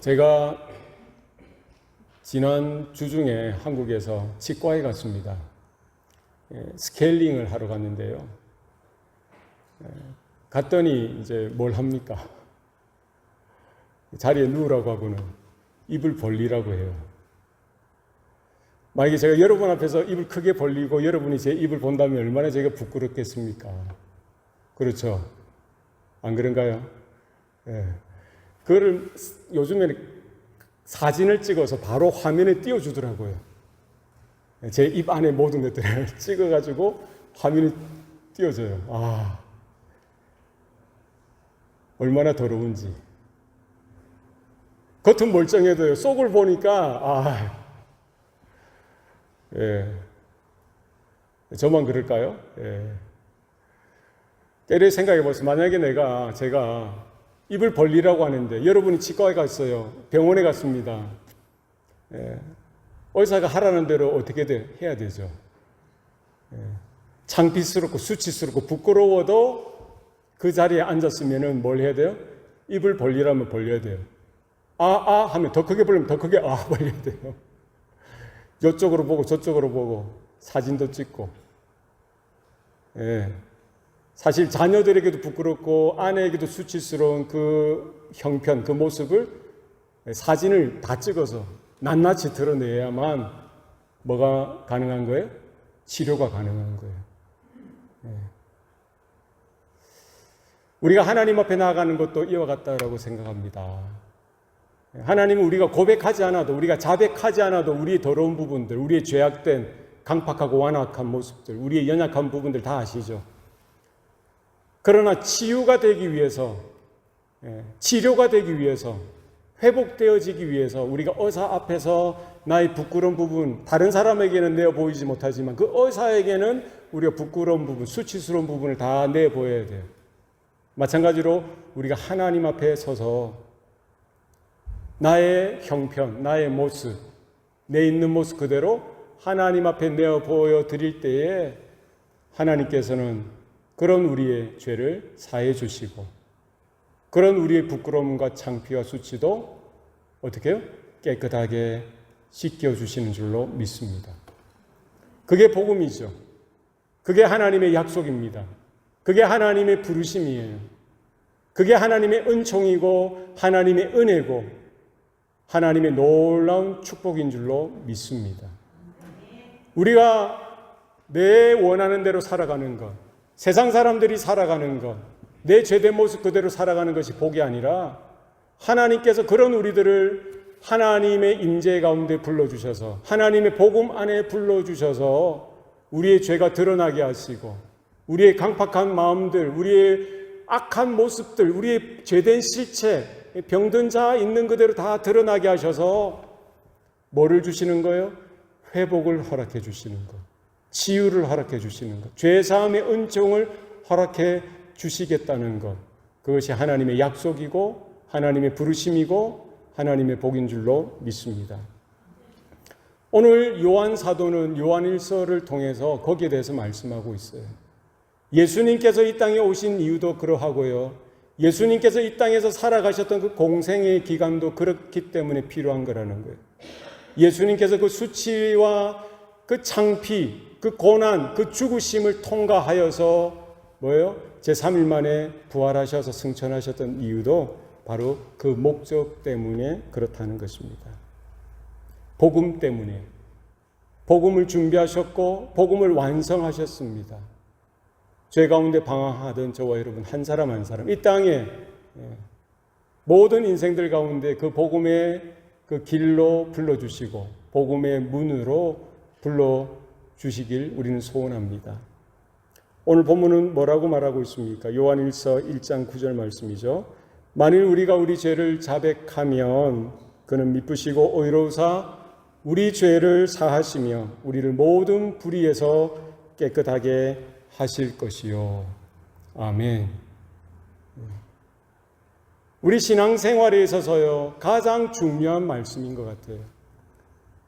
제가 지난 주중에 한국에서 치과에 갔습니다. 스케일링을 하러 갔는데요. 갔더니 이제 뭘 합니까? 자리에 누우라고 하고는 입을 벌리라고 해요. 만약에 제가 여러분 앞에서 입을 크게 벌리고 여러분이 제 입을 본다면 얼마나 제가 부끄럽겠습니까? 그렇죠? 안 그런가요? 그거를 요즘에는 사진을 찍어서 바로 화면에 띄워주더라고요. 제 입 안에 모든 것들을 찍어가지고 화면에 띄워줘요. 얼마나 더러운지. 겉은 멀쩡해도요, 속을 보니까, 저만 그럴까요? 때려 생각해 보세요. 만약에 제가 입을 벌리라고 하는데 여러분이 치과에 갔어요. 병원에 갔습니다. 의사가 하라는 대로 어떻게 해야 되죠? 창피스럽고 수치스럽고 부끄러워도 그 자리에 앉았으면 뭘 해야 돼요? 입을 벌리라면 벌려야 돼요. 하면 더 크게 벌리면 더 크게 벌려야 돼요. 이쪽으로 보고 저쪽으로 보고 사진도 찍고. 사실 자녀들에게도 부끄럽고 아내에게도 수치스러운 그 형편, 그 모습을 사진을 다 찍어서 낱낱이 드러내야만 뭐가 가능한 거예요? 치료가 가능한 거예요. 우리가 하나님 앞에 나아가는 것도 이와 같다라고 생각합니다. 하나님은 우리가 고백하지 않아도, 우리가 자백하지 않아도 우리의 더러운 부분들, 우리의 죄악된 강팍하고 완악한 모습들, 우리의 연약한 부분들 다 아시죠? 그러나 치유가 되기 위해서, 치료가 되기 위해서, 회복되어지기 위해서 우리가 의사 앞에서 나의 부끄러운 부분, 다른 사람에게는 내어 보이지 못하지만 그 의사에게는 우리가 부끄러운 부분, 수치스러운 부분을 다 내 보여야 돼요. 마찬가지로 우리가 하나님 앞에 서서 나의 형편, 나의 모습, 내 있는 모습 그대로 하나님 앞에 내어 보여드릴 때에 하나님께서는 그런 우리의 죄를 사해 주시고 그런 우리의 부끄러움과 창피와 수치도 어떻게 해요? 깨끗하게 씻겨주시는 줄로 믿습니다. 그게 복음이죠. 그게 하나님의 약속입니다. 그게 하나님의 부르심이에요. 그게 하나님의 은총이고 하나님의 은혜고 하나님의 놀라운 축복인 줄로 믿습니다. 우리가 내 원하는 대로 살아가는 것, 세상 사람들이 살아가는 것, 내 죄된 모습 그대로 살아가는 것이 복이 아니라 하나님께서 그런 우리들을 하나님의 임재 가운데 불러주셔서 하나님의 복음 안에 불러주셔서 우리의 죄가 드러나게 하시고 우리의 강팍한 마음들, 우리의 악한 모습들, 우리의 죄된 실체, 병든 자 있는 그대로 다 드러나게 하셔서 뭐를 주시는 거예요? 회복을 허락해 주시는 것, 치유를 허락해 주시는 것, 죄사함의 은총을 허락해 주시겠다는 것, 그것이 하나님의 약속이고 하나님의 부르심이고 하나님의 복인 줄로 믿습니다. 오늘 요한 사도는 요한일서를 통해서 거기에 대해서 말씀하고 있어요. 예수님께서 이 땅에 오신 이유도 그러하고요, 예수님께서 이 땅에서 살아가셨던 그 공생의 기간도 그렇기 때문에 필요한 거라는 거예요. 예수님께서 그 수치와 그 창피, 그 고난, 그 죽으심을 통과하여서 뭐예요? 제3일 만에 부활하셔서 승천하셨던 이유도 바로 그 목적 때문에 그렇다는 것입니다. 복음 때문에. 복음을 준비하셨고 복음을 완성하셨습니다. 죄 가운데 방황하던 저와 여러분 한 사람 한 사람, 이 땅에 모든 인생들 가운데 그 복음의 그 길로 불러주시고 복음의 문으로 불러주시길 우리는 소원합니다. 오늘 본문은 뭐라고 말하고 있습니까? 요한일서 1장 9절 말씀이죠. 만일 우리가 우리 죄를 자백하면 그는 미쁘시고 의로우사 우리 죄를 사하시며 우리를 모든 불의에서 깨끗하게 하실 것이요. 아멘. 우리 신앙생활에 있어서요, 가장 중요한 말씀인 것 같아요.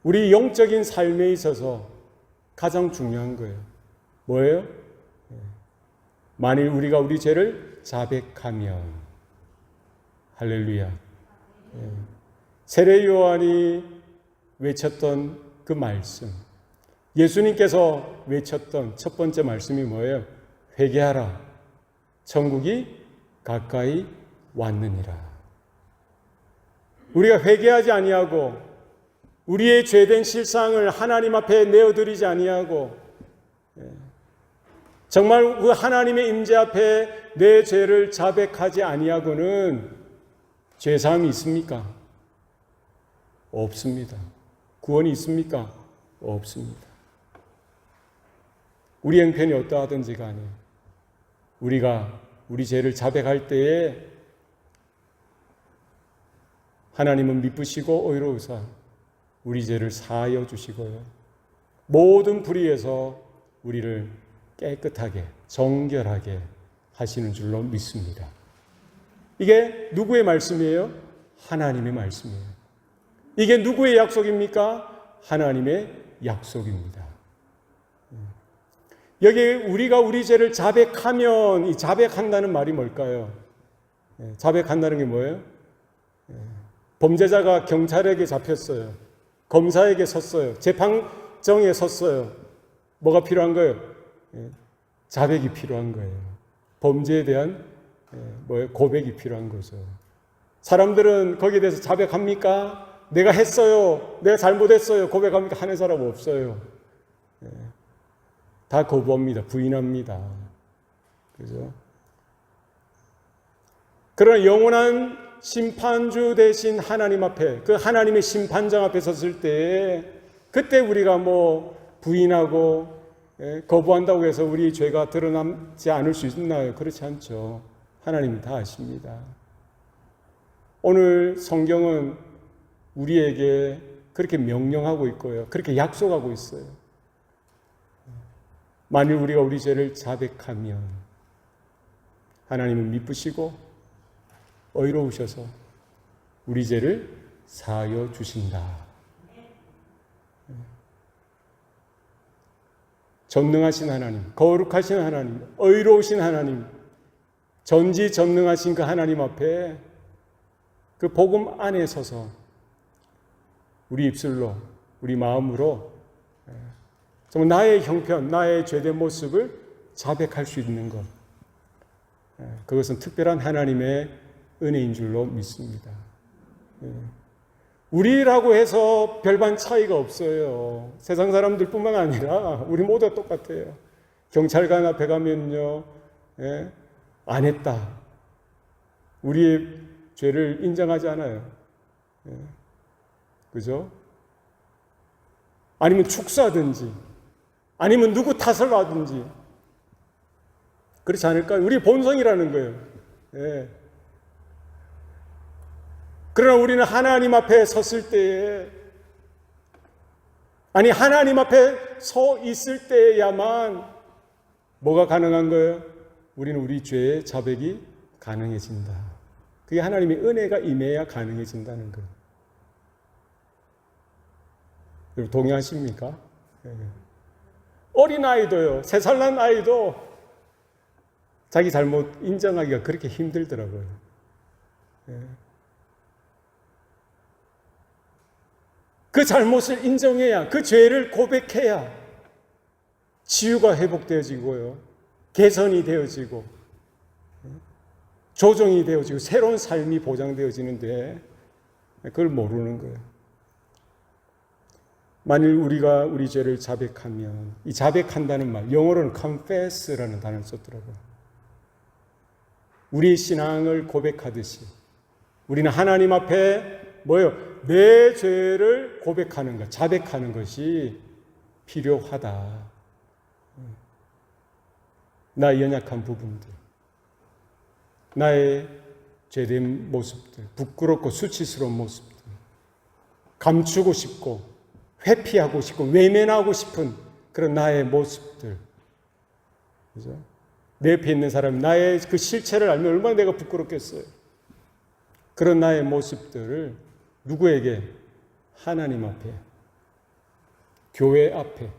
우리 영적인 삶에 있어서 가장 중요한 거예요. 뭐예요? 만일 우리가 우리 죄를 자백하면, 할렐루야. 세례 요한이 외쳤던 그 말씀, 예수님께서 외쳤던 첫 번째 말씀이 뭐예요? 회개하라, 천국이 가까이 왔느니라. 우리가 회개하지 아니하고 우리의 죄된 실상을 하나님 앞에 내어드리지 아니하고 정말 그 하나님의 임재 앞에 내 죄를 자백하지 아니하고는 죄사함이 있습니까? 없습니다. 구원이 있습니까? 없습니다. 우리 형편이 어떠하든지 간에 우리가 우리 죄를 자백할 때에 하나님은 미쁘시고 의로우사 우리 죄를 사하여 주시고요, 모든 불의에서 우리를 깨끗하게 정결하게 하시는 줄로 믿습니다. 이게 누구의 말씀이에요? 하나님의 말씀이에요. 이게 누구의 약속입니까? 하나님의 약속입니다. 여기 우리가 우리 죄를 자백하면, 이 자백한다는 말이 뭘까요? 자백한다는 게 뭐예요? 범죄자가 경찰에게 잡혔어요. 검사에게 섰어요. 재판정에 섰어요. 뭐가 필요한 거예요? 자백이 필요한 거예요. 범죄에 대한 고백이 필요한 거죠. 사람들은 거기에 대해서 자백합니까? 내가 했어요, 내가 잘못했어요, 고백합니까? 하는 사람 없어요. 다 거부합니다. 부인합니다. 그죠? 그러나 영원한 심판주 되신 하나님 앞에, 그 하나님의 심판장 앞에 섰을 때, 그때 우리가 부인하고 거부한다고 해서 우리 죄가 드러나지 않을 수 있나요? 그렇지 않죠. 하나님이 다 아십니다. 오늘 성경은 우리에게 그렇게 명령하고 있고요, 그렇게 약속하고 있어요. 만일 우리가 우리 죄를 자백하면 하나님은 미쁘시고 의로우셔서 우리 죄를 사하여 주신다. 전능하신 하나님, 거룩하신 하나님, 의로우신 하나님, 전지전능하신 그 하나님 앞에 그 복음 안에 서서 우리 입술로, 우리 마음으로 정말 나의 형편, 나의 죄된 모습을 자백할 수 있는 것, 그것은 특별한 하나님의 은혜인 줄로 믿습니다. 우리라고 해서 별반 차이가 없어요. 세상 사람들뿐만 아니라 우리 모두가 똑같아요. 경찰관 앞에 가면요, 안 했다, 우리의 죄를 인정하지 않아요. 그죠? 아니면 축사하든지, 아니면 누구 탓을 하든지, 그렇지 않을까요? 우리 본성이라는 거예요. 그러나 우리는 하나님 앞에 섰을 때에, 아니 하나님 앞에 서 있을 때야만 뭐가 가능한 거예요? 우리는 우리 죄의 자백이 가능해진다. 그게 하나님의 은혜가 임해야 가능해진다는 거예요. 여러분 동의하십니까? 어린아이도요, 3살 난 아이도 자기 잘못 인정하기가 그렇게 힘들더라고요. 그 잘못을 인정해야, 그 죄를 고백해야 치유가 회복되어지고요, 개선이 되어지고 조정이 되어지고 새로운 삶이 보장되어지는데 그걸 모르는 거예요. 만일 우리가 우리 죄를 자백하면, 이 자백한다는 말, 영어로는 confess라는 단어를 썼더라고요. 우리의 신앙을 고백하듯이 우리는 하나님 앞에 내 죄를 고백하는 것, 자백하는 것이 필요하다. 나의 연약한 부분들, 나의 죄된 모습들, 부끄럽고 수치스러운 모습들, 감추고 싶고 회피하고 싶고 외면하고 싶은 그런 나의 모습들, 그죠? 내 옆에 있는 사람이 나의 그 실체를 알면 얼마나 내가 부끄럽겠어요. 그런 나의 모습들을 누구에게? 하나님 앞에, 교회 앞에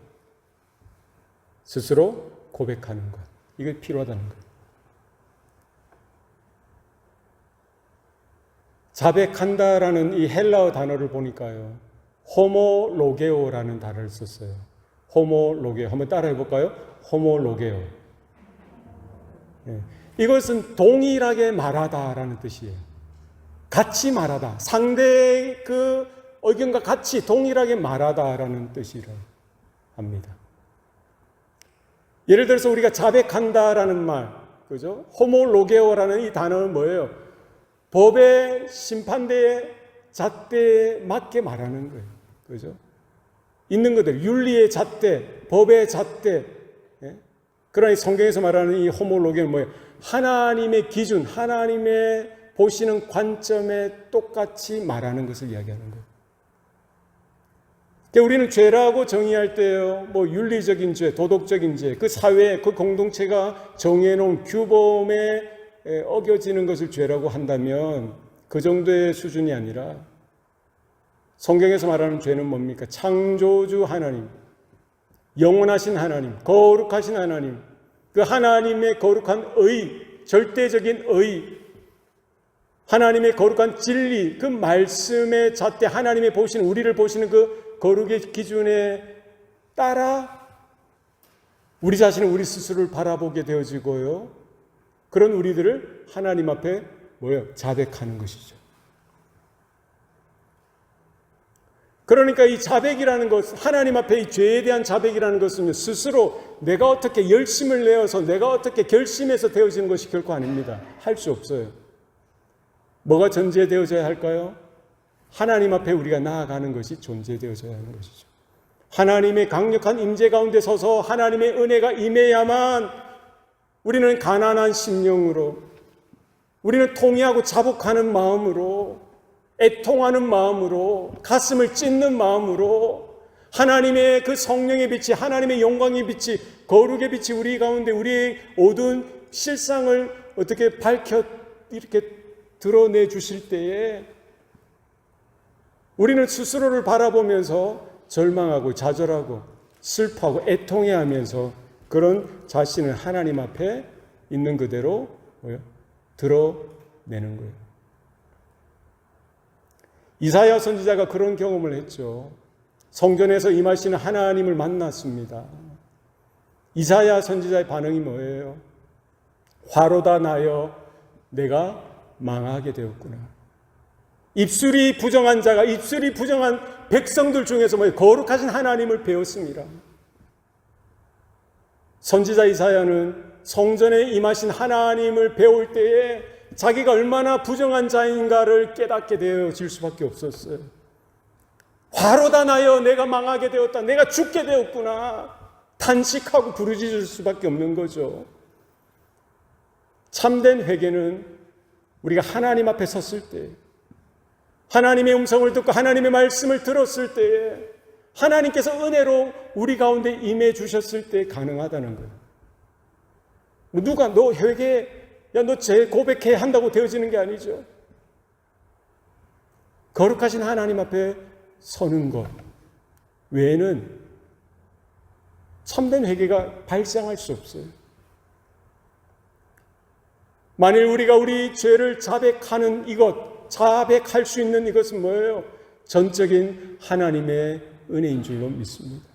스스로 고백하는 것, 이게 필요하다는 거예요. 자백한다라는 이 헬라어 단어를 보니까요, 호모로게오라는 단어를 썼어요. 호모로게오. 한번 따라해 볼까요? 호모로게오. 이것은 동일하게 말하다라는 뜻이에요. 같이 말하다. 상대의 그 의견과 같이 동일하게 말하다라는 뜻이라 합니다. 예를 들어서 우리가 자백한다라는 말, 그죠? 호모로게오라는 이 단어는 뭐예요? 법의 심판대의 잣대에 맞게 말하는 거예요. 그죠? 있는 것들, 윤리의 잣대, 법의 잣대. 예? 그러니 성경에서 말하는 이 호모로게오는 뭐예요? 하나님의 기준, 하나님의 보시는 관점에 똑같이 말하는 것을 이야기하는 거예요. 그러니까 우리는 죄라고 정의할 때요, 뭐 윤리적인 죄, 도덕적인 죄, 그 사회, 그 공동체가 정해놓은 규범에 어겨지는 것을 죄라고 한다면 그 정도의 수준이 아니라 성경에서 말하는 죄는 뭡니까? 창조주 하나님, 영원하신 하나님, 거룩하신 하나님, 그 하나님의 거룩한 의, 절대적인 의, 하나님의 거룩한 진리, 그 말씀의 잣대, 하나님의 보시는, 우리를 보시는 그 거룩의 기준에 따라 우리 자신은 우리 스스로를 바라보게 되어지고요. 그런 우리들을 하나님 앞에 뭐예요? 자백하는 것이죠. 그러니까 이 자백이라는 것, 하나님 앞에 이 죄에 대한 자백이라는 것은 스스로 내가 어떻게 열심을 내어서 내가 어떻게 결심해서 되어지는 것이 결코 아닙니다. 할 수 없어요. 뭐가 전제되어져야 할까요? 하나님 앞에 우리가 나아가는 것이 존재되어져야 하는 것이죠. 하나님의 강력한 임재 가운데 서서 하나님의 은혜가 임해야만 우리는 가난한 심령으로, 우리는 통회하고 자복하는 마음으로, 애통하는 마음으로, 가슴을 찢는 마음으로 하나님의 그 성령의 빛이, 하나님의 영광의 빛이, 거룩의 빛이 우리 가운데 우리의 어두운 실상을 어떻게 밝혀 이렇게 드러내 주실 때에 우리는 스스로를 바라보면서 절망하고 좌절하고 슬퍼하고 애통해하면서 그런 자신을 하나님 앞에 있는 그대로 드러내는 거예요. 이사야 선지자가 그런 경험을 했죠. 성전에서 임하시는 하나님을 만났습니다. 이사야 선지자의 반응이 뭐예요? 화로다 나여 내가 망하게 되었구나. 입술이 부정한 자가, 입술이 부정한 백성들 중에서 거룩하신 하나님을 배웠습니다. 선지자 이사야는 성전에 임하신 하나님을 배울 때에 자기가 얼마나 부정한 자인가를 깨닫게 되어질 수밖에 없었어요. 화로다 나여 내가 망하게 되었다, 내가 죽게 되었구나, 탄식하고 부르짖을 수밖에 없는 거죠. 참된 회개는 우리가 하나님 앞에 섰을 때, 하나님의 음성을 듣고 하나님의 말씀을 들었을 때에 하나님께서 은혜로 우리 가운데 임해 주셨을 때 가능하다는 거예요. 누가 너 회개, 야 너 죄 고백해 한다고 되어지는 게 아니죠. 거룩하신 하나님 앞에 서는 것 외에는 참된 회개가 발생할 수 없어요. 만일 우리가 우리 죄를 자백하는 이것, 자백할 수 있는 이것은 뭐예요? 전적인 하나님의 은혜인 줄로 믿습니다.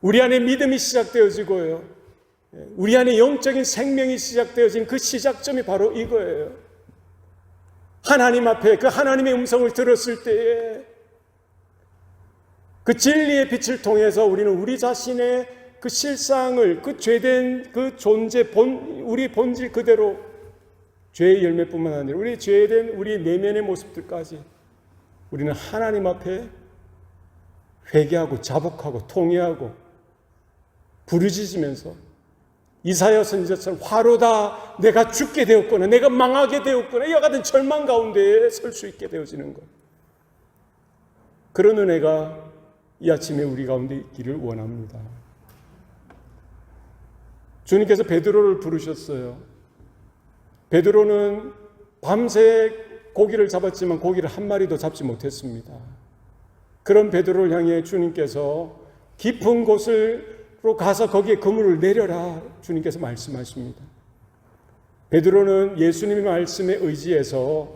우리 안에 믿음이 시작되어지고요, 우리 안에 영적인 생명이 시작되어진 그 시작점이 바로 이거예요. 하나님 앞에 그 하나님의 음성을 들었을 때에 그 진리의 빛을 통해서 우리는 우리 자신의 그 실상을, 그 죄된 그 존재, 우리 본질 그대로, 죄의 열매뿐만 아니라 우리 죄된 우리 내면의 모습들까지 우리는 하나님 앞에 회개하고 자복하고 통회하고 부르짖으면서 이사야 선지자처럼 화로다 내가 죽게 되었구나, 내가 망하게 되었구나, 이와 같은 절망 가운데 설 수 있게 되어지는 것, 그런 은혜가 이 아침에 우리 가운데 있기를 원합니다. 주님께서 베드로를 부르셨어요. 베드로는 밤새 고기를 잡았지만 고기를 한 마리도 잡지 못했습니다. 그런 베드로를 향해 주님께서 깊은 곳으로 가서 거기에 그물을 내려라 주님께서 말씀하십니다. 베드로는 예수님의 말씀에 의지해서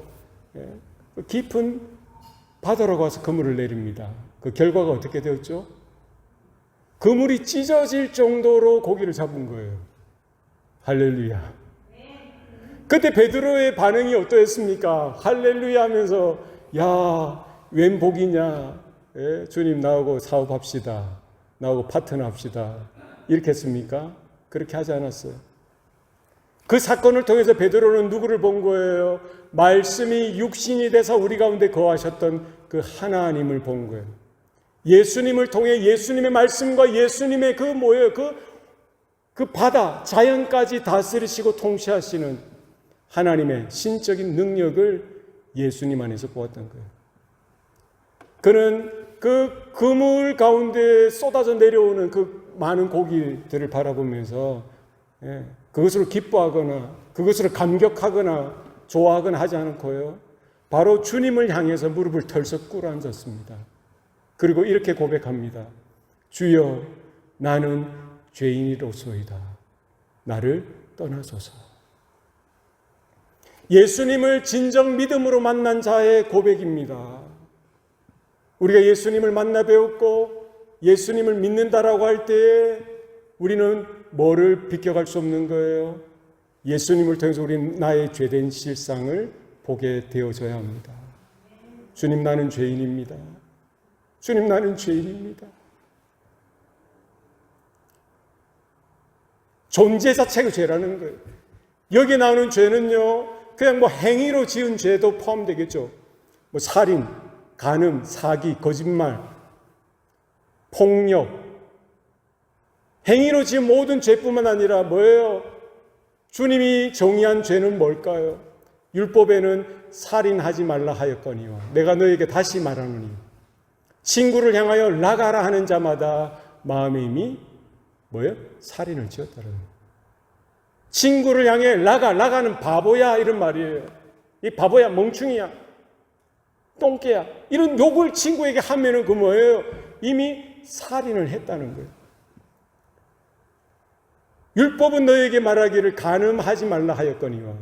깊은 바다로 가서 그물을 내립니다. 그 결과가 어떻게 되었죠? 그물이 찢어질 정도로 고기를 잡은 거예요. 할렐루야. 그때 베드로의 반응이 어떠했습니까? 할렐루야 하면서 야, 웬 복이냐. 주님 나하고 사업합시다. 나하고 파트너 합시다. 이렇게 했습니까? 그렇게 하지 않았어요. 그 사건을 통해서 베드로는 누구를 본 거예요? 말씀이 육신이 돼서 우리 가운데 거하셨던 그 하나님을 본 거예요. 예수님을 통해 예수님의 말씀과 예수님의 그 뭐예요? 그 바다, 자연까지 다스리시고 통치하시는 하나님의 신적인 능력을 예수님 안에서 보았던 거예요. 그는 그 그물 가운데 쏟아져 내려오는 그 많은 고기들을 바라보면서 그것으로 기뻐하거나 그것으로 감격하거나 좋아하거나 하지 않고요. 바로 주님을 향해서 무릎을 털썩 꿇어 앉았습니다. 그리고 이렇게 고백합니다. 주여, 나는 죄인이로소이다. 나를 떠나소서. 예수님을 진정 믿음으로 만난 자의 고백입니다. 우리가 예수님을 만나 배웠고 예수님을 믿는다라고 할 때에 우리는 뭐를 비껴갈 수 없는 거예요? 예수님을 통해서 우리는 나의 죄된 실상을 보게 되어져야 합니다. 주님, 나는 죄인입니다. 주님, 나는 죄인입니다. 존재 자체가 죄라는 거예요. 여기 나오는 죄는요, 그냥 뭐 행위로 지은 죄도 포함되겠죠. 뭐 살인, 간음, 사기, 거짓말, 폭력, 행위로 지은 모든 죄뿐만 아니라 뭐예요? 주님이 정의한 죄는 뭘까요? 율법에는 살인하지 말라 하였거니와 내가 너에게 다시 말하노니 친구를 향하여 나가라 하는 자마다 마음에 이미 뭐예요? 살인을 지었다는 거예요. 친구를 향해 나가는 바보야 이런 말이에요. 이 바보야, 멍충이야, 똥개야 이런 욕을 친구에게 하면은 그 뭐예요? 이미 살인을 했다는 거예요. 율법은 너에게 말하기를 간음하지 말라 하였거니와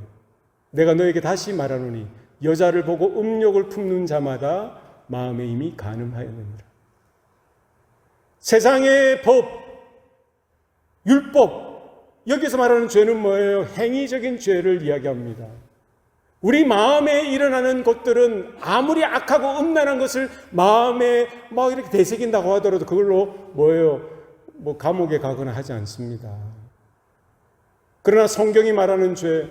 내가 너에게 다시 말하노니 여자를 보고 음욕을 품는 자마다 마음에 이미 간음하였느니라. 세상의 법, 율법, 여기서 말하는 죄는 뭐예요? 행위적인 죄를 이야기합니다. 우리 마음에 일어나는 것들은 아무리 악하고 음란한 것을 마음에 막 이렇게 되새긴다고 하더라도 그걸로 뭐예요? 뭐 감옥에 가거나 하지 않습니다. 그러나 성경이 말하는 죄,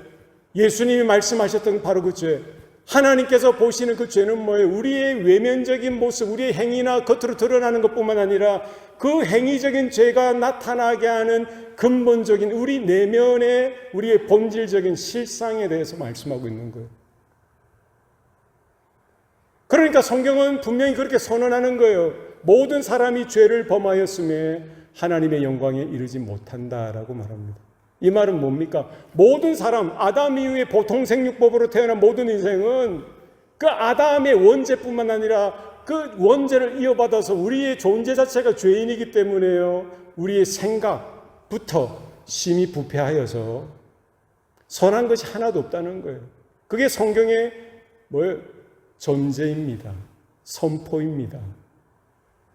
예수님이 말씀하셨던 바로 그 죄, 하나님께서 보시는 그 죄는 뭐예요? 우리의 외면적인 모습, 우리의 행위나 겉으로 드러나는 것뿐만 아니라 그 행위적인 죄가 나타나게 하는 근본적인 우리 내면의 우리의 본질적인 실상에 대해서 말씀하고 있는 거예요. 그러니까 성경은 분명히 그렇게 선언하는 거예요. 모든 사람이 죄를 범하였음에 하나님의 영광에 이르지 못한다라고 말합니다. 이 말은 뭡니까? 모든 사람, 아담 이후에 보통 생육법으로 태어난 모든 인생은 그 아담의 원죄뿐만 아니라 그 원죄를 이어받아서 우리의 존재 자체가 죄인이기 때문에요. 우리의 생각부터 심히 부패하여서 선한 것이 하나도 없다는 거예요. 그게 성경의 뭐예요? 전제입니다. 선포입니다.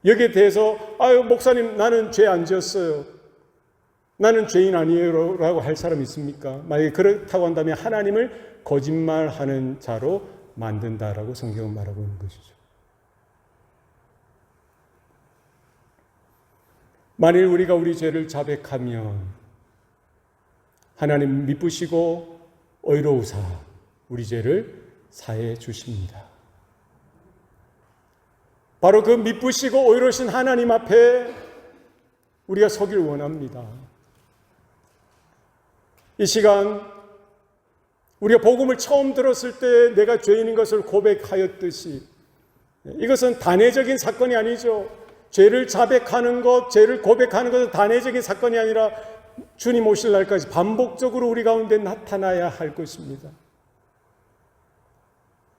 여기에 대해서 아유 목사님 나는 죄 안 지었어요. 나는 죄인 아니에요 라고 할 사람 있습니까? 만약에 그렇다고 한다면 하나님을 거짓말하는 자로 만든다라고 성경은 말하고 있는 것이죠. 만일 우리가 우리 죄를 자백하면 하나님 미쁘시고 의로우사 우리 죄를 사해 주십니다. 바로 그 미쁘시고 의로우신 하나님 앞에 우리가 서길 원합니다. 이 시간 우리가 복음을 처음 들었을 때 내가 죄인인 것을 고백하였듯이 이것은 단회적인 사건이 아니죠. 죄를 자백하는 것, 죄를 고백하는 것은 단회적인 사건이 아니라 주님 오실 날까지 반복적으로 우리 가운데 나타나야 할 것입니다.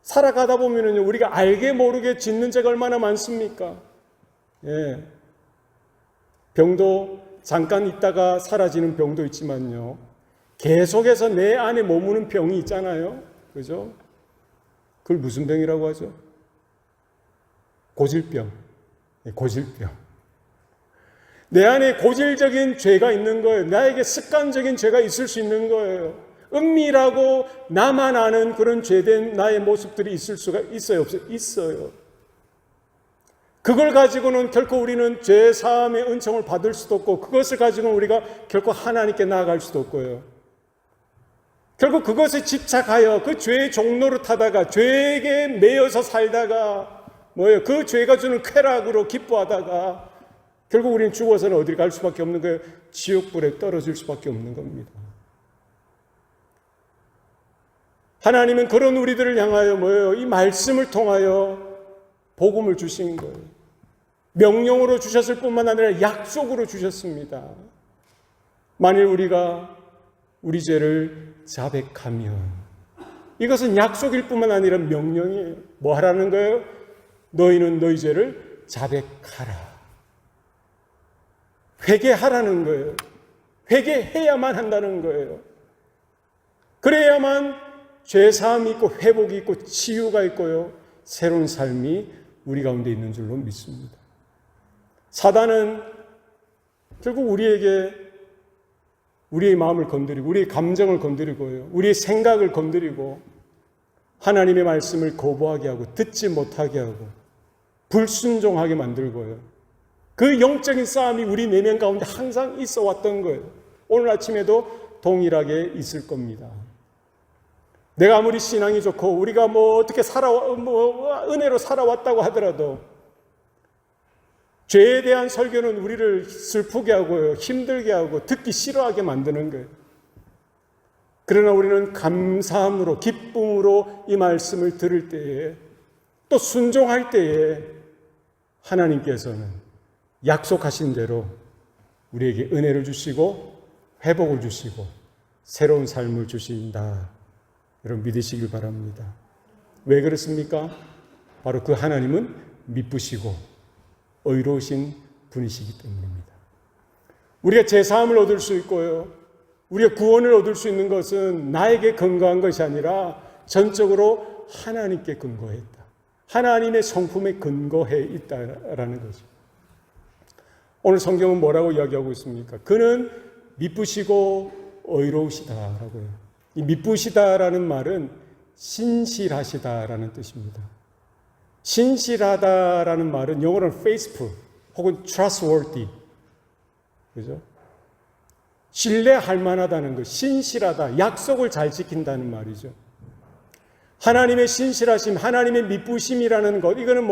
살아가다 보면 우리가 알게 모르게 짓는 죄가 얼마나 많습니까? 예. 병도 잠깐 있다가 사라지는 병도 있지만요. 계속해서 내 안에 머무는 병이 있잖아요. 그죠? 그걸 무슨 병이라고 하죠? 고질병. 고질병. 내 안에 고질적인 죄가 있는 거예요. 나에게 습관적인 죄가 있을 수 있는 거예요. 은밀하고 나만 아는 그런 죄된 나의 모습들이 있을 수가 있어요? 없어요? 있어요. 그걸 가지고는 결코 우리는 죄 사함의 은총을 받을 수도 없고, 그것을 가지고는 우리가 결코 하나님께 나아갈 수도 없고요. 결국 그것에 집착하여 그 죄의 종로를 타다가 죄에게 매여서 살다가 그 죄가 주는 쾌락으로 기뻐하다가 결국 우리는 죽어서는 어디를 갈 수밖에 없는 거예요. 지옥불에 떨어질 수밖에 없는 겁니다. 하나님은 그런 우리들을 향하여 이 말씀을 통하여 복음을 주신 거예요. 명령으로 주셨을 뿐만 아니라 약속으로 주셨습니다. 만일 우리가 우리 죄를 자백하면, 이것은 약속일 뿐만 아니라 명령이에요. 뭐 하라는 거예요? 너희는 너희 죄를 자백하라. 회개하라는 거예요. 회개해야만 한다는 거예요. 그래야만 죄사함이 있고 회복이 있고 치유가 있고요, 새로운 삶이 우리 가운데 있는 줄로 믿습니다. 사단은 결국 우리에게 우리의 마음을 건드리고 우리의 감정을 건드리고요, 우리의 생각을 건드리고 하나님의 말씀을 거부하게 하고 듣지 못하게 하고 불순종하게 만들고요, 그 영적인 싸움이 우리 내면 가운데 항상 있어 왔던 거예요. 오늘 아침에도 동일하게 있을 겁니다. 내가 아무리 신앙이 좋고 우리가 어떻게 은혜로 살아왔다고 하더라도 죄에 대한 설교는 우리를 슬프게 하고요, 힘들게 하고 듣기 싫어하게 만드는 거예요. 그러나 우리는 감사함으로, 기쁨으로 이 말씀을 들을 때에, 또 순종할 때에 하나님께서는 약속하신 대로 우리에게 은혜를 주시고 회복을 주시고 새로운 삶을 주신다. 여러분 믿으시길 바랍니다. 왜 그렇습니까? 바로 그 하나님은 미쁘시고 의로우신 분이시기 때문입니다. 우리가 제사함을 얻을 수 있고요, 우리가 구원을 얻을 수 있는 것은 나에게 근거한 것이 아니라 전적으로 하나님께 근거해 있다. 하나님의 성품에 근거해 있다라는 거죠. 오늘 성경은 뭐라고 이야기하고 있습니까? 그는 미쁘시고 의로우시다라고요. 이 미쁘시다라는 말은 신실하시다라는 뜻입니다. 신실하다라는 말은 영어로는 faithful 혹은 trustworthy, 그죠? 신뢰할 만하다는 것, 신실하다, 약속을 잘 지킨다는 말이죠. 하나님의 신실하심, 하나님의 미쁘심이라는 것, 이거는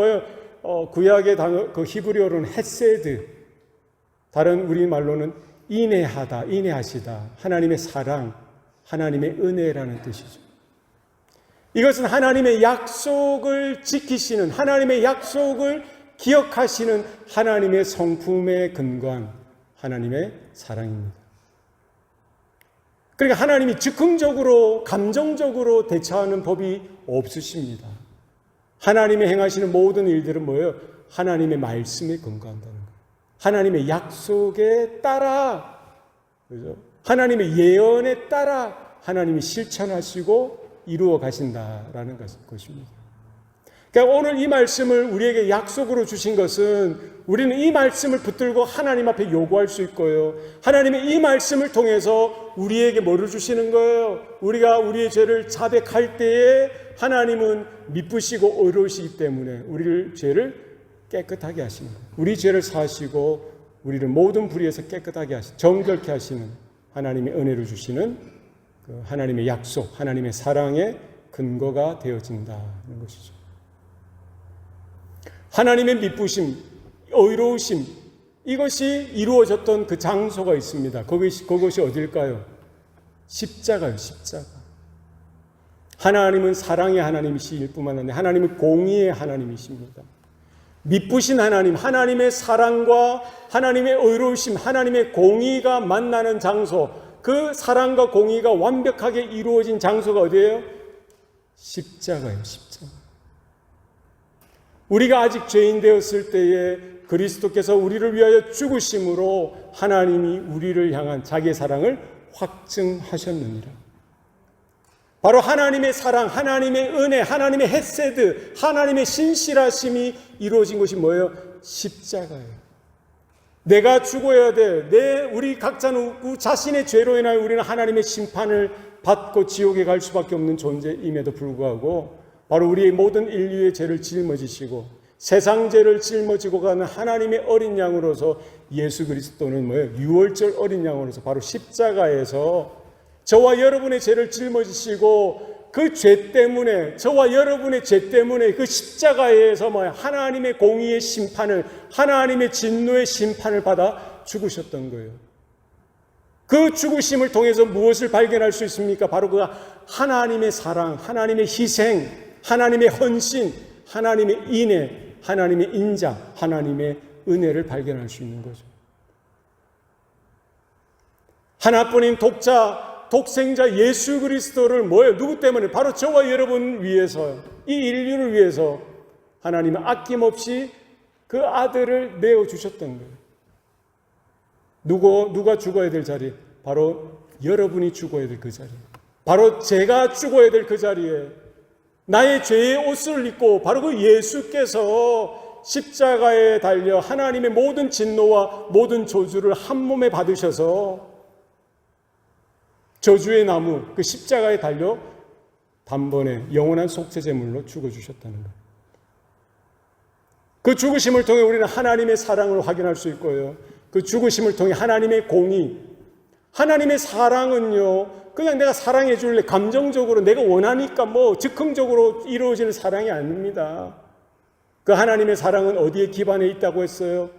구약의 단어, 그 히브리어로는 헤세드, 다른 우리말로는 인애하다, 인애하시다, 하나님의 사랑, 하나님의 은혜라는 뜻이죠. 이것은 하나님의 약속을 지키시는, 하나님의 약속을 기억하시는 하나님의 성품에 근거한 하나님의 사랑입니다. 그러니까 하나님이 즉흥적으로, 감정적으로 대처하는 법이 없으십니다. 하나님의 행하시는 모든 일들은 뭐예요? 하나님의 말씀에 근거한다는 거예요. 하나님의 약속에 따라, 그죠? 하나님의 예언에 따라 하나님이 실천하시고 이루어 가신다라는 것입니다. 그러니까 오늘 이 말씀을 우리에게 약속으로 주신 것은 우리는 이 말씀을 붙들고 하나님 앞에 요구할 수 있고요, 하나님의 이 말씀을 통해서 우리에게 뭐를 주시는 거예요? 우리가 우리의 죄를 자백할 때에 하나님은 미쁘시고 의로우시기 때문에 우리를 죄를 깨끗하게 하시는 거예요. 우리 죄를 사하시고 우리를 모든 불의에서 깨끗하게 하시는, 정결케 하시는 하나님의 은혜를 주시는 그 하나님의 약속, 하나님의 사랑의 근거가 되어진다는 것이죠. 하나님의 미쁘심, 의로우심, 이것이 이루어졌던 그 장소가 있습니다. 그것이 어딜까요? 십자가요, 십자가. 하나님은 사랑의 하나님이실 뿐만 아니라 하나님은 공의의 하나님이십니다. 미쁘신 하나님, 하나님의 사랑과 하나님의 의로우심, 하나님의 공의가 만나는 장소, 그 사랑과 공의가 완벽하게 이루어진 장소가 어디예요? 십자가예요, 십자가. 우리가 아직 죄인 되었을 때에 그리스도께서 우리를 위하여 죽으심으로 하나님이 우리를 향한 자기의 사랑을 확증하셨느니라. 바로 하나님의 사랑, 하나님의 은혜, 하나님의 헤세드, 하나님의 신실하심이 이루어진 것이 뭐예요? 십자가예요. 내가 죽어야 돼. 우리 각자는 자신의 죄로 인하여 우리는 하나님의 심판을 받고 지옥에 갈 수밖에 없는 존재임에도 불구하고 바로 우리의 모든 인류의 죄를 짊어지시고 세상 죄를 짊어지고 가는 하나님의 어린 양으로서 예수 그리스도는 뭐예요? 유월절 어린 양으로서 바로 십자가에서 저와 여러분의 죄를 짊어지시고 그 죄 때문에 저와 여러분의 죄 때문에 그 십자가에서 하나님의 공의의 심판을 하나님의 진노의 심판을 받아 죽으셨던 거예요. 그 죽으심을 통해서 무엇을 발견할 수 있습니까? 바로 그 하나님의 사랑, 하나님의 희생, 하나님의 헌신, 하나님의 인애, 하나님의 인자, 하나님의 은혜를 발견할 수 있는 거죠. 하나뿐인 독생자 예수 그리스도를 뭐예요? 누구 때문에? 바로 저와 여러분 위해서, 이 인류를 위해서 하나님은 아낌없이 그 아들을 내어주셨던 거예요. 누가 죽어야 될 자리? 바로 여러분이 죽어야 될 그 자리. 바로 제가 죽어야 될 그 자리에 나의 죄의 옷을 입고 바로 그 예수께서 십자가에 달려 하나님의 모든 진노와 모든 저주를 한 몸에 받으셔서 저주의 나무 그 십자가에 달려 단번에 영원한 속죄제물로 죽어주셨다는 것. 그 죽으심을 통해 우리는 하나님의 사랑을 확인할 수 있고요. 그 죽으심을 통해 하나님의 공의, 하나님의 사랑은요 그냥 내가 사랑해 줄래 감정적으로 내가 원하니까 즉흥적으로 이루어지는 사랑이 아닙니다. 그 하나님의 사랑은 어디에 기반해 있다고 했어요?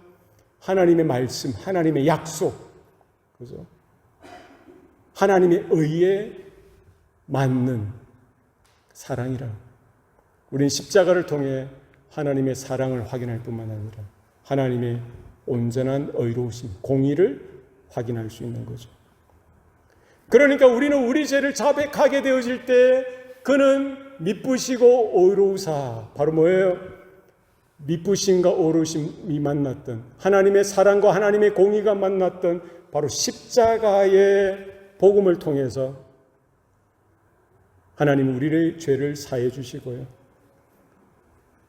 하나님의 말씀, 하나님의 약속, 그죠? 하나님의 의에 맞는 사랑이라. 우리는 십자가를 통해 하나님의 사랑을 확인할 뿐만 아니라 하나님의 온전한 의로우심, 공의를 확인할 수 있는 거죠. 그러니까 우리는 우리 죄를 자백하게 되어질 때 그는 미쁘시고 의로우사, 바로 뭐예요? 미쁘심과 의로우심이 만났던 하나님의 사랑과 하나님의 공의가 만났던 바로 십자가의 복음을 통해서 하나님은 우리의 죄를 사해 주시고요.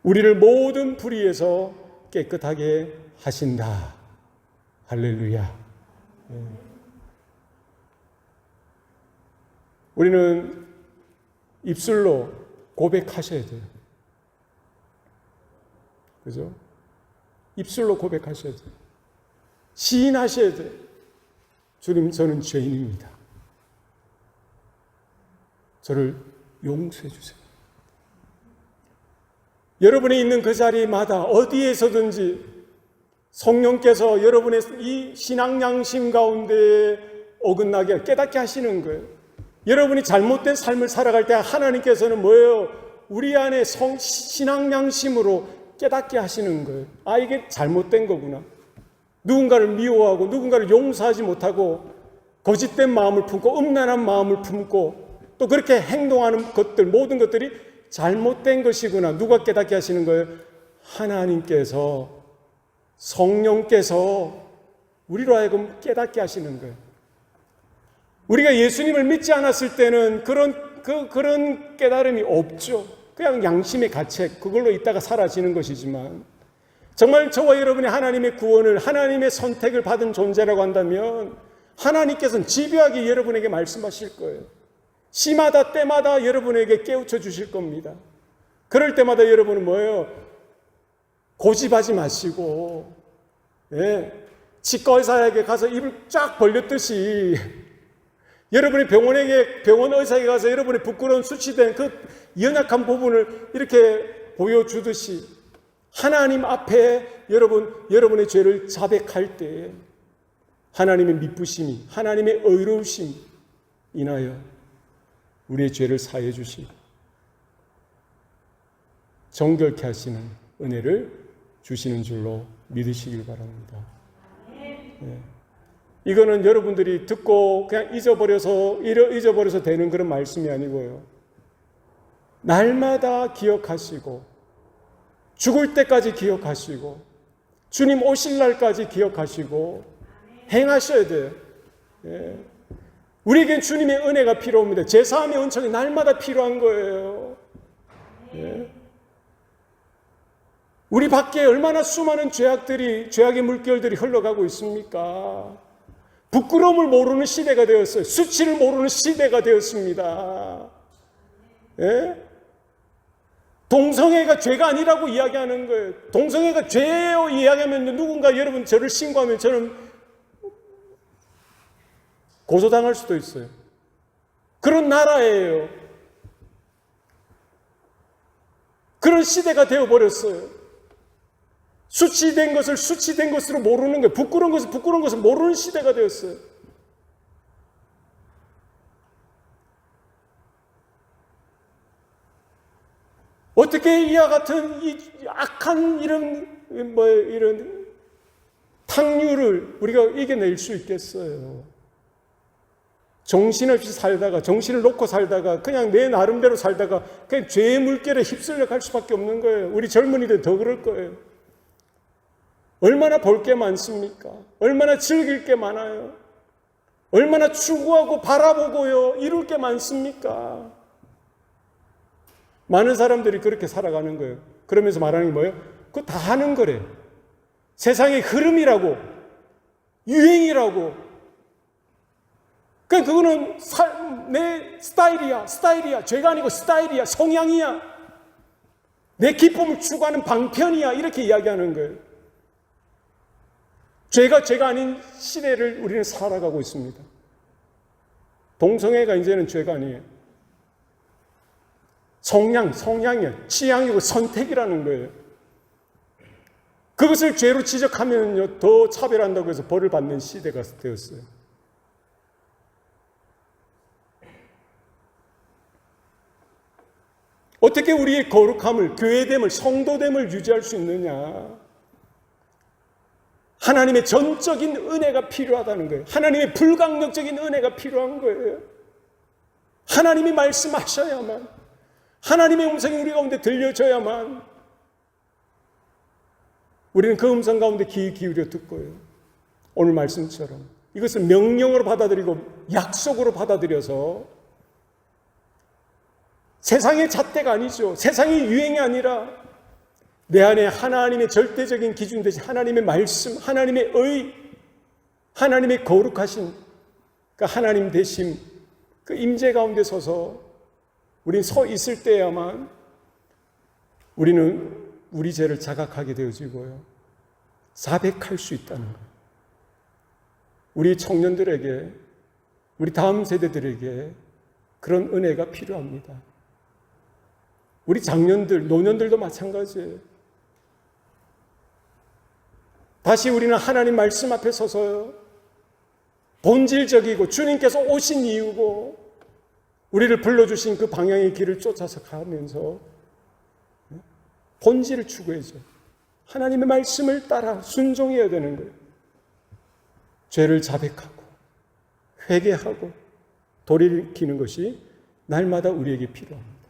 우리를 모든 불의에서 깨끗하게 하신다. 할렐루야. 우리는 입술로 고백하셔야 돼요. 그죠? 입술로 고백하셔야 돼요. 시인하셔야 돼요. 주님, 저는 죄인입니다. 저를 용서해 주세요. 여러분이 있는 그 자리마다 어디에서든지 성령께서 여러분의 이 신앙 양심 가운데 어긋나게 깨닫게 하시는 거예요. 여러분이 잘못된 삶을 살아갈 때 하나님께서는 뭐예요? 우리 안에 신앙 양심으로 깨닫게 하시는 거예요. 아, 이게 잘못된 거구나. 누군가를 미워하고 누군가를 용서하지 못하고 거짓된 마음을 품고 음란한 마음을 품고 또 그렇게 행동하는 것들, 모든 것들이 잘못된 것이구나. 누가 깨닫게 하시는 거예요? 하나님께서, 성령께서 우리로 하여금 깨닫게 하시는 거예요. 우리가 예수님을 믿지 않았을 때는 그런 깨달음이 없죠. 그냥 양심의 가책, 그걸로 있다가 사라지는 것이지만 정말 저와 여러분이 하나님의 구원을, 하나님의 선택을 받은 존재라고 한다면 하나님께서는 집요하게 여러분에게 말씀하실 거예요. 시마다 때마다 여러분에게 깨우쳐 주실 겁니다. 그럴 때마다 여러분은 뭐예요? 고집하지 마시고 치과 의사에게 가서 입을 쫙 벌렸듯이 여러분이 병원 의사에게 가서 여러분의 부끄러운 수치된 그 연약한 부분을 이렇게 보여주듯이 하나님 앞에 여러분의 죄를 자백할 때 하나님의 미쁘심이, 하나님의 의로우심 인하여 우리의 죄를 사해 주시고 정결케 하시는 은혜를 주시는 줄로 믿으시길 바랍니다. 이거는 여러분들이 듣고 그냥 잊어버려서 되는 그런 말씀이 아니고요. 날마다 기억하시고 죽을 때까지 기억하시고 주님 오실 날까지 기억하시고 행하셔야 돼요. 우리에겐 주님의 은혜가 필요합니다. 제사함의 은총이 날마다 필요한 거예요. 예. 우리 밖에 얼마나 수많은 죄악의 물결들이 흘러가고 있습니까? 부끄러움을 모르는 시대가 되었어요. 수치를 모르는 시대가 되었습니다. 예? 동성애가 죄가 아니라고 이야기하는 거예요. 동성애가 죄예요 이야기하면 누군가 여러분 저를 신고하면 저는 고소당할 수도 있어요. 그런 나라예요. 그런 시대가 되어버렸어요. 수치된 것을 수치된 것으로 모르는 거예요. 부끄러운 것을 부끄러운 것을 모르는 시대가 되었어요. 어떻게 이와 같은 이 악한 이런 탕류를 우리가 이겨낼 수 있겠어요? 정신없이 살다가, 정신을 놓고 살다가, 그냥 내 나름대로 살다가 그냥 죄의 물결에 휩쓸려 갈 수밖에 없는 거예요. 우리 젊은이들 더 그럴 거예요. 얼마나 볼 게 많습니까? 얼마나 즐길 게 많아요? 얼마나 추구하고 바라보고요, 이룰 게 많습니까? 많은 사람들이 그렇게 살아가는 거예요. 그러면서 말하는 게 뭐예요? 그거 다 하는 거래. 세상의 흐름이라고, 유행이라고. 그러니까 그거는 내 스타일이야. 죄가 아니고 스타일이야. 성향이야. 내 기쁨을 추구하는 방편이야. 이렇게 이야기하는 거예요. 죄가 아닌 시대를 우리는 살아가고 있습니다. 동성애가 이제는 죄가 아니에요. 성향이에요. 취향이고 선택이라는 거예요. 그것을 죄로 지적하면요, 더 차별한다고 해서 벌을 받는 시대가 되었어요. 어떻게 우리의 거룩함을, 교회됨을, 성도됨을 유지할 수 있느냐? 하나님의 전적인 은혜가 필요하다는 거예요. 하나님의 불강력적인 은혜가 필요한 거예요. 하나님이 말씀하셔야만, 하나님의 음성이 우리 가운데 들려줘야만 우리는 그 음성 가운데 귀 기울여 듣고요. 오늘 말씀처럼 이것을 명령으로 받아들이고 약속으로 받아들여서 세상의 잣대가 아니죠. 세상의 유행이 아니라 내 안에 하나님의 절대적인 기준 대신 하나님의 말씀, 하나님의 의, 하나님의 거룩하신 그 하나님 되심, 그 임재 가운데 서서 우리는 서 있을 때야만 우리는 우리 죄를 자각하게 되어지고요, 자백할 수 있다는 거예요. 우리 청년들에게, 우리 다음 세대들에게 그런 은혜가 필요합니다. 우리 장년들, 노년들도 마찬가지예요. 다시 우리는 하나님 말씀 앞에 서서요, 본질적이고 주님께서 오신 이유고 우리를 불러주신 그 방향의 길을 쫓아서 가면서 본질을 추구해야죠. 하나님의 말씀을 따라 순종해야 되는 거예요. 죄를 자백하고 회개하고 돌이키는 것이 날마다 우리에게 필요합니다.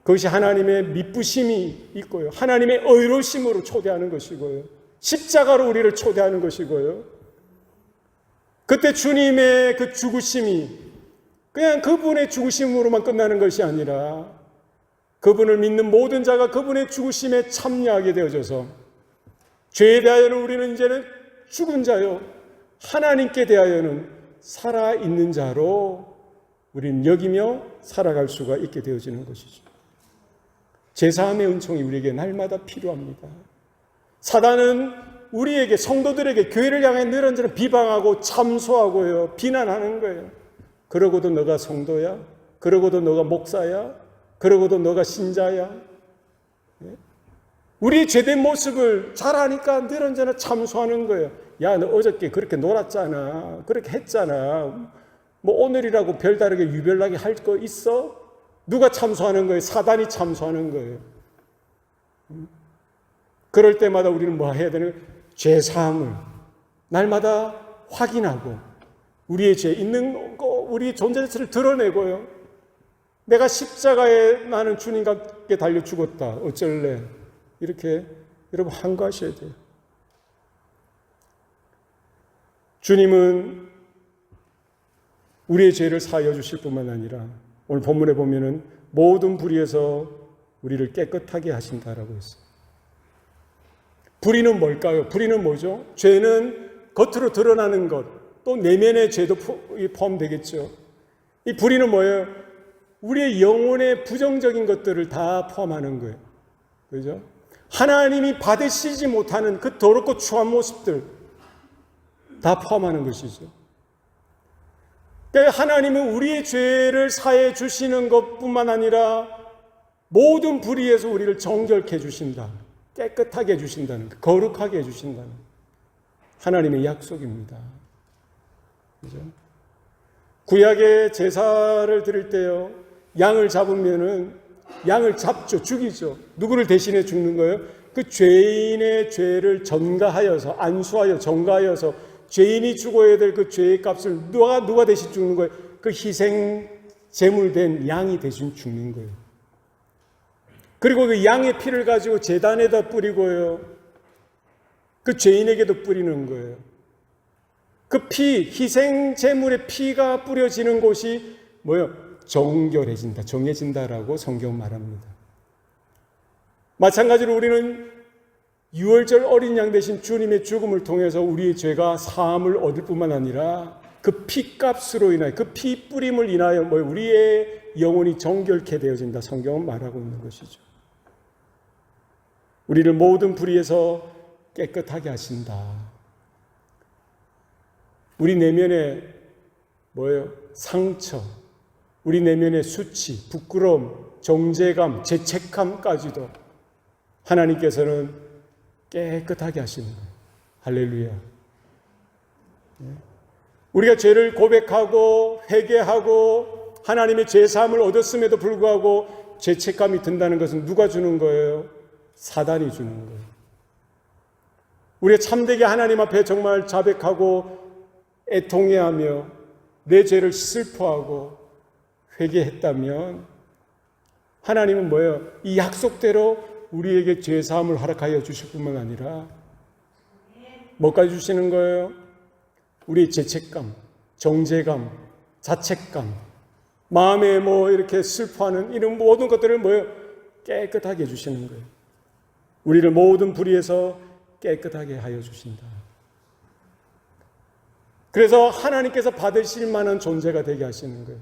그것이 하나님의 미쁘심이 있고요, 하나님의 의로심으로 초대하는 것이고요, 십자가로 우리를 초대하는 것이고요. 그때 주님의 그 죽으심이 그냥 그분의 죽으심으로만 끝나는 것이 아니라 그분을 믿는 모든 자가 그분의 죽으심에 참여하게 되어져서 죄에 대하여는 우리는 이제는 죽은 자요, 하나님께 대하여는 살아있는 자로 우리는 여기며 살아갈 수가 있게 되어지는 것이죠. 제사함의 은총이 우리에게 날마다 필요합니다. 사단은 우리에게, 성도들에게, 교회를 향해 늘어지는 비방하고 참소하고요, 비난하는 거예요. 그러고도 너가 성도야? 그러고도 너가 목사야? 그러고도 너가 신자야? 우리의 죄된 모습을 잘 아니까 늘 언제나 참소하는 거예요. 야, 너 어저께 그렇게 놀았잖아. 그렇게 했잖아. 뭐 오늘이라고 별다르게 유별나게 할 거 있어? 누가 참소하는 거예요? 사단이 참소하는 거예요. 그럴 때마다 우리는 뭐 해야 되는 거예요? 죄사함을 날마다 확인하고 우리의 죄 있는 거, 우리 존재 자체를 드러내고요. 내가 십자가에 나는 주님과 함께 달려 죽었다. 어쩔래? 이렇게 여러분 한가하셔야 돼요. 주님은 우리의 죄를 사하여 주실 뿐만 아니라 오늘 본문에 보면은 모든 불의에서 우리를 깨끗하게 하신다라고 했어요. 불의는 뭘까요? 불의는 뭐죠? 죄는 겉으로 드러나는 것, 또 내면의 죄도 포함되겠죠. 이 불의는 뭐예요? 우리의 영혼의 부정적인 것들을 다 포함하는 거예요. 그죠? 하나님이 받으시지 못하는 그 더럽고 추한 모습들 다 포함하는 것이죠. 그러니까 하나님은 우리의 죄를 사해 주시는 것뿐만 아니라 모든 불의에서 우리를 정결케 해주신다. 깨끗하게 해주신다는, 거룩하게 해주신다는 하나님의 약속입니다. 그죠? 구약의 제사를 드릴 때요, 양을 잡으면은 양을 잡죠, 죽이죠. 누구를 대신해 죽는 거예요? 그 죄인의 죄를 전가하여서, 안수하여 전가하여서 죄인이 죽어야 될 그 죄의 값을 누가 대신 죽는 거예요? 그 희생 제물된 양이 대신 죽는 거예요. 그리고 그 양의 피를 가지고 제단에다 뿌리고요, 그 죄인에게도 뿌리는 거예요. 그 피, 희생 제물의 피가 뿌려지는 곳이 뭐예요? 정결해진다, 정해진다라고 성경은 말합니다. 마찬가지로 우리는 유월절 어린 양 대신 주님의 죽음을 통해서 우리의 죄가 사함을 얻을 뿐만 아니라 그 피값으로 인하여, 그 피 뿌림을 인하여 우리의 영혼이 정결케 되어진다, 성경은 말하고 있는 것이죠. 우리를 모든 불의에서 깨끗하게 하신다. 우리 내면에 뭐예요? 상처, 우리 내면의 수치, 부끄러움, 정죄감, 죄책감까지도 하나님께서는 깨끗하게 하시는 거예요. 할렐루야. 우리가 죄를 고백하고 회개하고 하나님의 죄사함을 얻었음에도 불구하고 죄책감이 든다는 것은 누가 주는 거예요? 사단이 주는 거예요. 우리가 참되게 하나님 앞에 정말 자백하고 애통해하며 내 죄를 슬퍼하고 회개했다면 하나님은 뭐예요? 이 약속대로 우리에게 죄사함을 허락하여 주실 뿐만 아니라 뭐까지 주시는 거예요? 우리의 죄책감, 정죄감, 자책감, 마음에 이렇게 슬퍼하는 이런 모든 것들을 뭐예요? 깨끗하게 해주시는 거예요. 우리를 모든 불의에서 깨끗하게 하여 주신다. 그래서 하나님께서 받으실 만한 존재가 되게 하시는 거예요.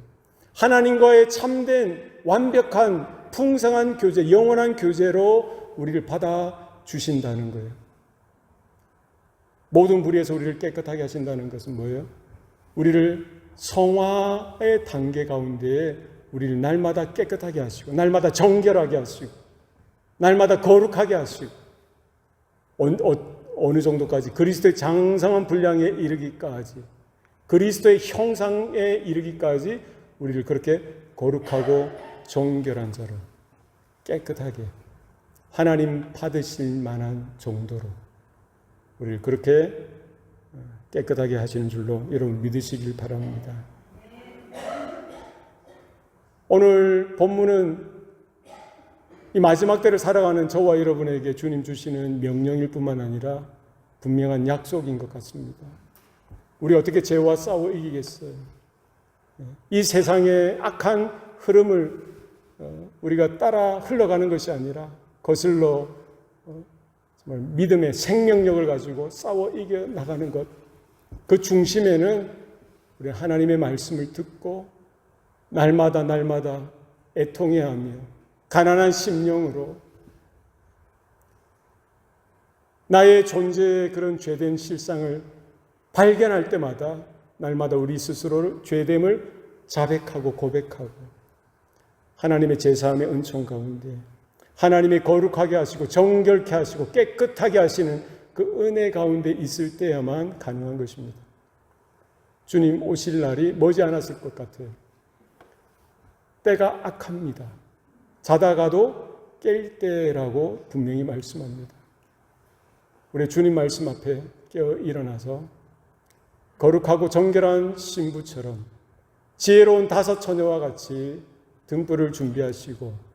하나님과의 참된 완벽한 풍성한 교제, 영원한 교제로 우리를 받아 주신다는 거예요. 모든 불의에서 우리를 깨끗하게 하신다는 것은 뭐예요? 우리를 성화의 단계 가운데에 우리를 날마다 깨끗하게 하시고, 날마다 정결하게 하시고, 날마다 거룩하게 하시고, 어느 정도까지? 그리스도의 장성한 분량에 이르기까지, 그리스도의 형상에 이르기까지 우리를 그렇게 거룩하고 정결한 자로, 깨끗하게 하나님 받으실 만한 정도로 우리를 그렇게 깨끗하게 하시는 줄로 여러분 믿으시길 바랍니다. 오늘 본문은 이 마지막 때를 살아가는 저와 여러분에게 주님 주시는 명령일 뿐만 아니라 분명한 약속인 것 같습니다. 우리 어떻게 죄와 싸워 이기겠어요? 이 세상의 악한 흐름을 우리가 따라 흘러가는 것이 아니라 거슬러 정말 믿음의 생명력을 가지고 싸워 이겨 나가는 것, 그 중심에는 우리 하나님의 말씀을 듣고 날마다 애통해하며 가난한 심령으로 나의 존재의 그런 죄된 실상을 발견할 때마다 날마다 우리 스스로를 죄됨을 자백하고 고백하고 하나님의 제사함의 은총 가운데 하나님의 거룩하게 하시고 정결케 하시고 깨끗하게 하시는 그 은혜 가운데 있을 때야만 가능한 것입니다. 주님 오실 날이 머지않았을 것 같아요. 때가 악합니다. 자다가도 깰 때라고 분명히 말씀합니다. 우리 주님 말씀 앞에 깨어 일어나서 거룩하고 정결한 신부처럼 지혜로운 5 처녀와 같이 등불을 준비하시고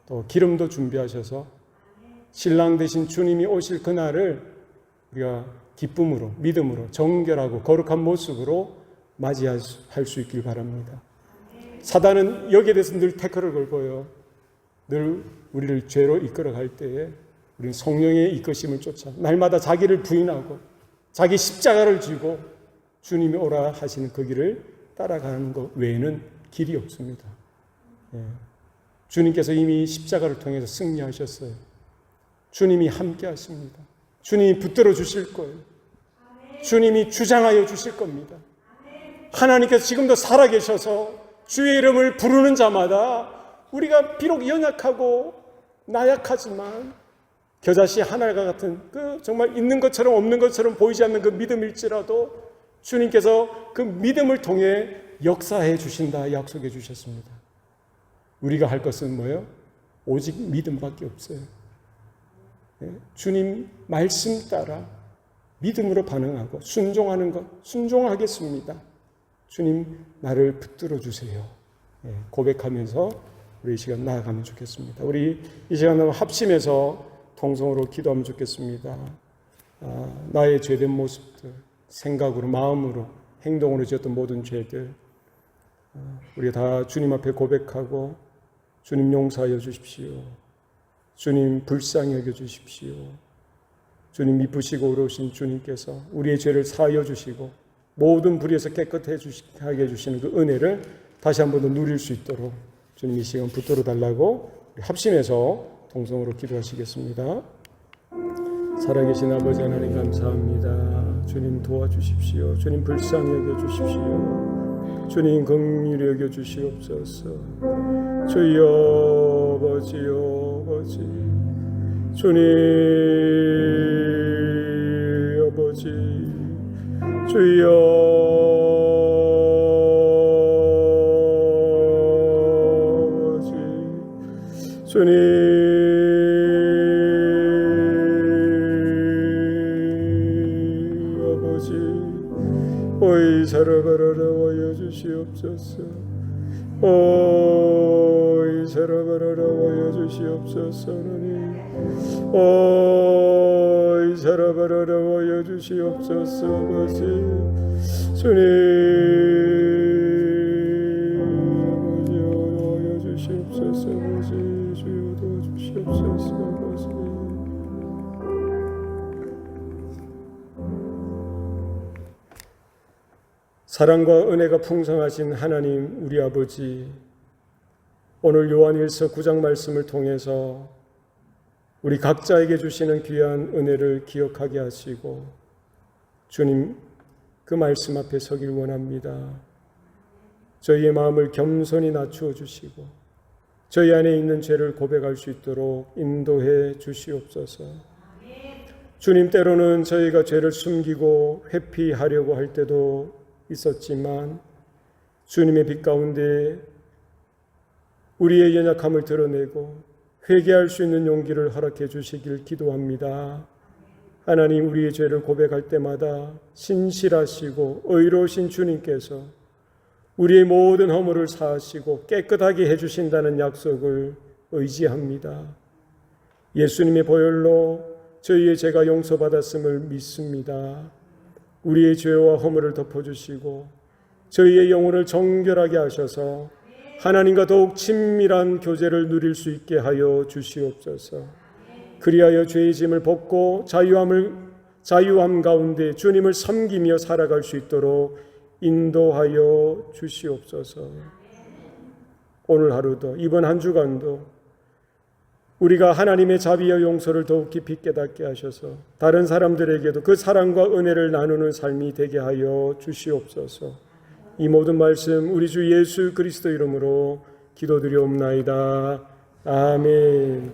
또 기름도 준비하셔서 신랑 되신 주님이 오실 그날을 우리가 기쁨으로, 믿음으로, 정결하고 거룩한 모습으로 맞이할 수 있길 바랍니다. 사단은 여기에 대해서 늘 태클을 걸고요. 늘 우리를 죄로 이끌어갈 때에 우리는 성령의 이끄심을 쫓아 날마다 자기를 부인하고 자기 십자가를 지고 주님이 오라 하시는 그 길을 따라가는 것 외에는 길이 없습니다. 주님께서 이미 십자가를 통해서 승리하셨어요. 주님이 함께 하십니다. 주님이 붙들어 주실 거예요. 주님이 주장하여 주실 겁니다. 하나님께서 지금도 살아계셔서 주의 이름을 부르는 자마다 우리가 비록 연약하고 나약하지만 겨자씨 하나가 같은 그 정말 있는 것처럼 없는 것처럼 보이지 않는 그 믿음일지라도 주님께서 그 믿음을 통해 역사해 주신다 약속해 주셨습니다. 우리가 할 것은 뭐예요? 오직 믿음밖에 없어요. 주님 말씀 따라 믿음으로 반응하고 순종하는 것, 순종하겠습니다. 주님 나를 붙들어 주세요. 고백하면서 우리 이 시간 나아가면 좋겠습니다. 우리 이 시간 합심해서 통성으로 기도하면 좋겠습니다. 나의 죄된 모습들, 생각으로, 마음으로, 행동으로 지었던 모든 죄들 우리가 다 주님 앞에 고백하고 주님 용서하여 주십시오. 주님 불쌍히 여겨 주십시오. 주님 미쁘시고 의로우신 주님께서 우리의 죄를 사하여 주시고 모든 불의에서 깨끗하게 해주시는 그 은혜를 다시 한 번 더 누릴 수 있도록 주님 이 시간 붙들어 달라고 합심해서 동성으로 기도하시겠습니다. 살아계신 아버지 하나님 감사합니다. 주님 도와주십시오. 주님 불쌍히 여겨주십시오. 주님 긍휼히 여겨주시옵소서. 주여 아버지요 아버지 주님 아버지 주여 아버지 주님 오이 살아가라라 와여 주시옵소서. 오이 살아가라라 와여 주시옵소서. 오이 살아가라라 와여 주시옵소서. 아버지 주님 아버지 와여 주시옵소서. 아버지 주여 도와주시옵소서. 아버지 사랑과 은혜가 풍성하신 하나님 우리 아버지, 오늘 요한일서 9장 말씀을 통해서 우리 각자에게 주시는 귀한 은혜를 기억하게 하시고 주님 그 말씀 앞에 서길 원합니다. 저희의 마음을 겸손히 낮추어 주시고 저희 안에 있는 죄를 고백할 수 있도록 인도해 주시옵소서. 주님, 때로는 저희가 죄를 숨기고 회피하려고 할 때도 있었지만 주님의 빛 가운데 우리의 연약함을 드러내고 회개할 수 있는 용기를 허락해 주시길 기도합니다. 하나님, 우리의 죄를 고백할 때마다 신실하시고 의로우신 주님께서 우리의 모든 허물을 사하시고 깨끗하게 해주신다는 약속을 의지합니다. 예수님의 보혈로 저희의 죄가 용서받았음을 믿습니다. 우리의 죄와 허물을 덮어주시고 저희의 영혼을 정결하게 하셔서 하나님과 더욱 친밀한 교제를 누릴 수 있게 하여 주시옵소서. 그리하여 죄의 짐을 벗고 자유함 가운데 주님을 섬기며 살아갈 수 있도록 인도하여 주시옵소서. 오늘 하루도 이번 한 주간도 우리가 하나님의 자비와 용서를 더욱 깊이 깨닫게 하셔서 다른 사람들에게도 그 사랑과 은혜를 나누는 삶이 되게 하여 주시옵소서. 이 모든 말씀 우리 주 예수 그리스도 이름으로 기도드리옵나이다. 아멘.